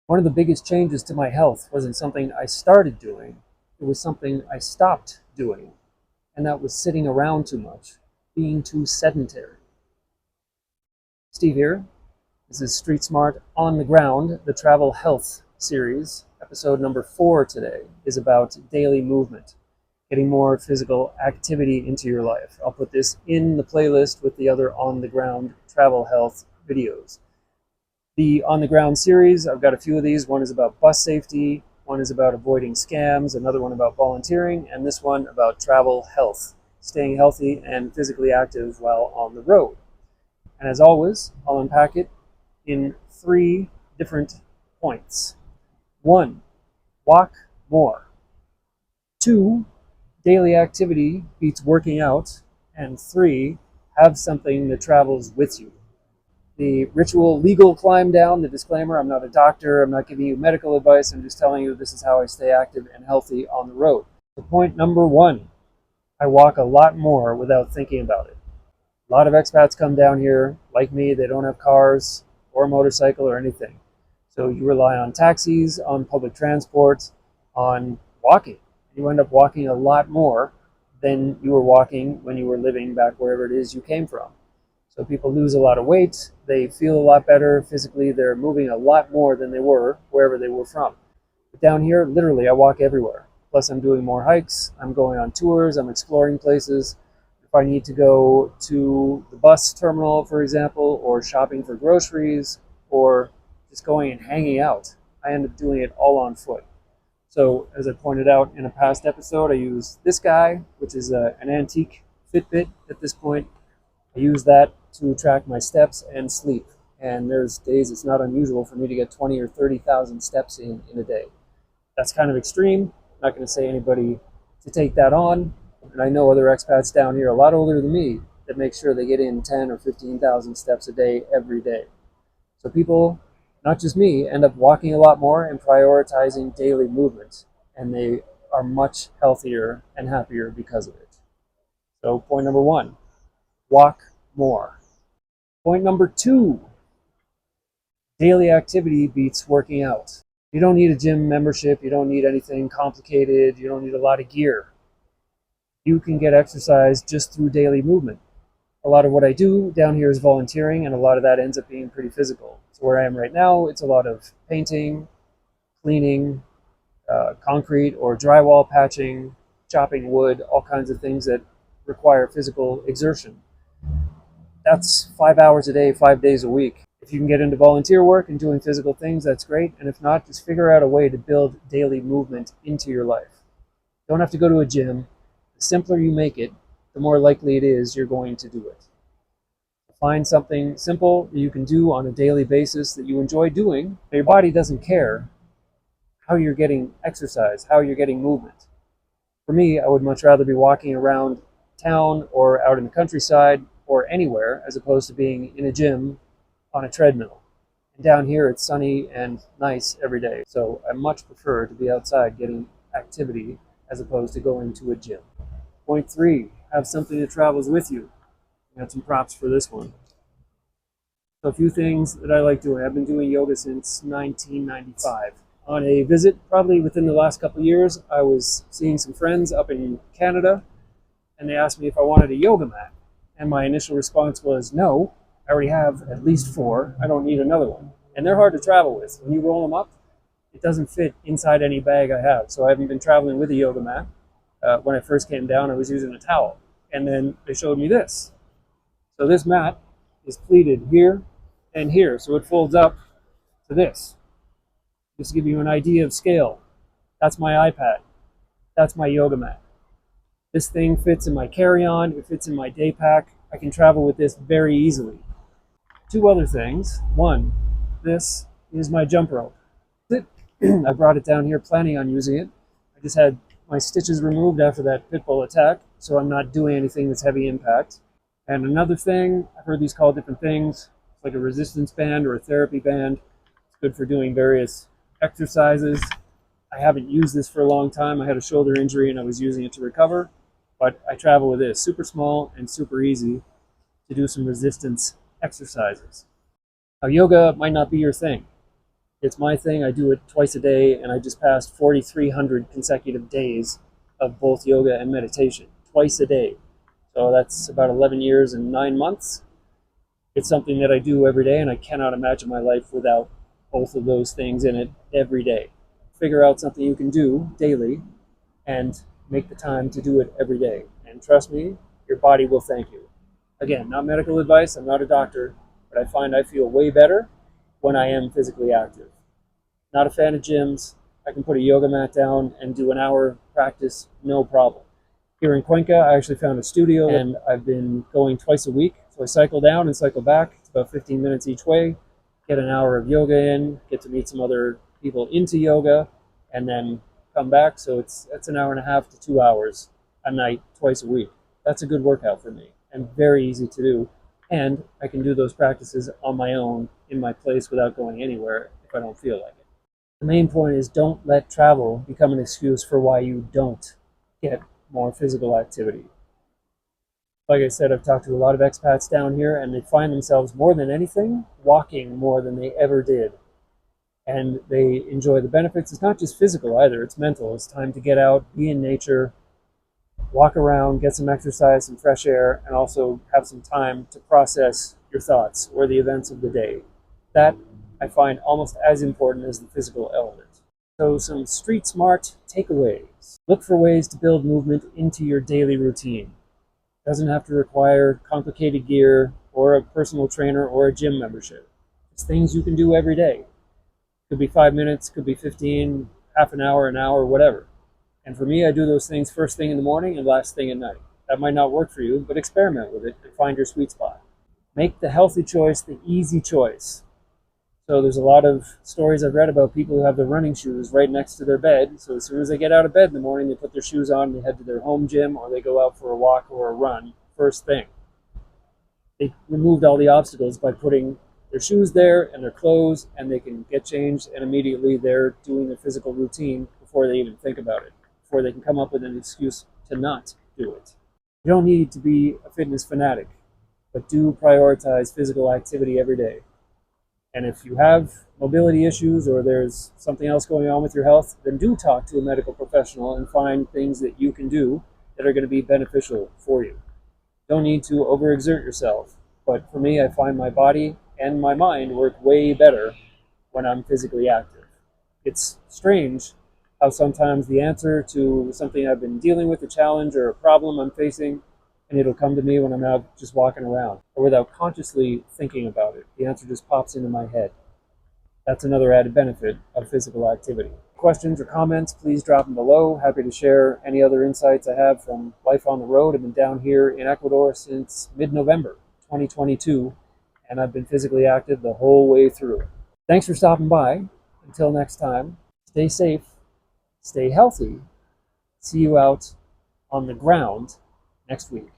One of the biggest changes to my health wasn't something I started doing, it was something I stopped doing, and that was sitting around too much, being too sedentary. Steve here. This is Street Smart on the Ground, the travel health series. Episode number 4 today is about daily movement, getting more physical activity into your life. I'll put this in the playlist with the other on the ground travel health videos. The on the ground series, I've got a few of these. One is about bus safety, one is about avoiding scams, another one about volunteering, and this one about travel health, staying healthy and physically active while on the road. And as always, I'll unpack it in 3 different points. 1, walk more. 2, daily activity beats working out. And 3, have something that travels with you. The ritual legal climb down, the disclaimer, I'm not a doctor, I'm not giving you medical advice, I'm just telling you this is how I stay active and healthy on the road. So point number 1, I walk a lot more without thinking about it. A lot of expats come down here, like me, they don't have cars or a motorcycle or anything. So you rely on taxis, on public transport, on walking. You end up walking a lot more than you were walking when you were living back wherever it is you came from. So people lose a lot of weight, they feel a lot better physically, they're moving a lot more than they were wherever they were from. But down here, literally, I walk everywhere. Plus I'm doing more hikes, I'm going on tours, I'm exploring places. If I need to go to the bus terminal, for example, or shopping for groceries, or just going and hanging out, I end up doing it all on foot. So as I pointed out in a past episode, I use this guy, which is an antique Fitbit at this point. I use that to track my steps and sleep. And there's days it's not unusual for me to get 20 or 30,000 steps in a day. That's kind of extreme. I'm not going to say anybody to take that on. And I know other expats down here a lot older than me that make sure they get in 10 or 15,000 steps a day every day. So people, not just me, end up walking a lot more and prioritizing daily movement. And they are much healthier and happier because of it. So point number 1, walk more. Point number 2, daily activity beats working out. You don't need a gym membership, you don't need anything complicated, you don't need a lot of gear. You can get exercise just through daily movement. A lot of what I do down here is volunteering, and a lot of that ends up being pretty physical. So where I am right now, it's a lot of painting, cleaning, concrete or drywall patching, chopping wood, all kinds of things that require physical exertion. That's 5 hours a day, 5 days a week. If you can get into volunteer work and doing physical things, that's great. And if not, just figure out a way to build daily movement into your life. You don't have to go to a gym. The simpler you make it, the more likely it is you're going to do it. Find something simple that you can do on a daily basis that you enjoy doing. Your body doesn't care how you're getting exercise, how you're getting movement. For me, I would much rather be walking around town or out in the countryside or anywhere as opposed to being in a gym on a treadmill. And down here it's sunny and nice every day. So I much prefer to be outside getting activity as opposed to going to a gym. Point 3, have something that travels with you. I got some props for this one. So a few things that I like doing. I've been doing yoga since 1995. On a visit, probably within the last couple of years, I was seeing some friends up in Canada, and they asked me if I wanted a yoga mat. And my initial response was, no, I already have at least 4. I don't need another one. And they're hard to travel with. When you roll them up, it doesn't fit inside any bag I have. So I haven't been traveling with a yoga mat. When I first came down, I was using a towel. And then they showed me this. So this mat is pleated here and here. So it folds up to this. Just to give you an idea of scale. That's my iPad. That's my yoga mat. This thing fits in my carry-on, it fits in my day pack. I can travel with this very easily. 2 other things. 1, this is my jump rope. I brought it down here planning on using it. I just had my stitches removed after that pit bull attack, so I'm not doing anything that's heavy impact. And another thing, I've heard these called different things, it's like a resistance band or a therapy band. It's good for doing various exercises. I haven't used this for a long time. I had a shoulder injury and I was using it to recover. But I travel with this, super small and super easy to do some resistance exercises. Now, yoga might not be your thing. It's my thing. I do it twice a day, and I just passed 4,300 consecutive days of both yoga and meditation twice a day. So that's about 11 years and 9 months. It's something that I do every day, and I cannot imagine my life without both of those things in it every day. Figure out something you can do daily and make the time to do it every day. And trust me, your body will thank you. Again, not medical advice, I'm not a doctor, but I find I feel way better when I am physically active. Not a fan of gyms. I can put a yoga mat down and do an hour practice, no problem. Here in Cuenca, I actually found a studio, and I've been going twice a week. So I cycle down and cycle back. It's about 15 minutes each way. Get an hour of yoga in, get to meet some other people into yoga, and then come back. So it's an hour and a half to 2 hours a night, twice a week. That's a good workout for me and very easy to do. And I can do those practices on my own in my place without going anywhere if I don't feel like it. The main point is, don't let travel become an excuse for why you don't get more physical activity. Like I said, I've talked to a lot of expats down here, and they find themselves more than anything walking more than they ever did. And they enjoy the benefits. It's not just physical either, it's mental. It's time to get out, be in nature, walk around, get some exercise, some fresh air, and also have some time to process your thoughts or the events of the day. That I find almost as important as the physical element. So some street smart takeaways. Look for ways to build movement into your daily routine. It doesn't have to require complicated gear or a personal trainer or a gym membership. It's things you can do every day. Could be 5 minutes, could be 15, half an hour, whatever. And for me, I do those things first thing in the morning and last thing at night. That might not work for you, but experiment with it and find your sweet spot. Make the healthy choice the easy choice. So there's a lot of stories I've read about people who have their running shoes right next to their bed. So as soon as they get out of bed in the morning, they put their shoes on, they head to their home gym, or they go out for a walk or a run first thing. They removed all the obstacles by putting their shoes there and their clothes, and they can get changed, and immediately they're doing their physical routine before they even think about it, before they can come up with an excuse to not do it. You don't need to be a fitness fanatic, but do prioritize physical activity every day. And if you have mobility issues or there's something else going on with your health, then do talk to a medical professional and find things that you can do that are going to be beneficial for you. Don't need to overexert yourself, but for me, I find my body and my mind work way better when I'm physically active. It's strange how sometimes the answer to something I've been dealing with, a challenge or a problem I'm facing, and it'll come to me when I'm out just walking around or without consciously thinking about it. The answer just pops into my head. That's another added benefit of physical activity. Questions or comments, please drop them below. Happy to share any other insights I have from life on the road. I've been down here in Ecuador since mid-November 2022, and I've been physically active the whole way through. Thanks for stopping by. Until next time, stay safe, stay healthy. See you out on the ground next week.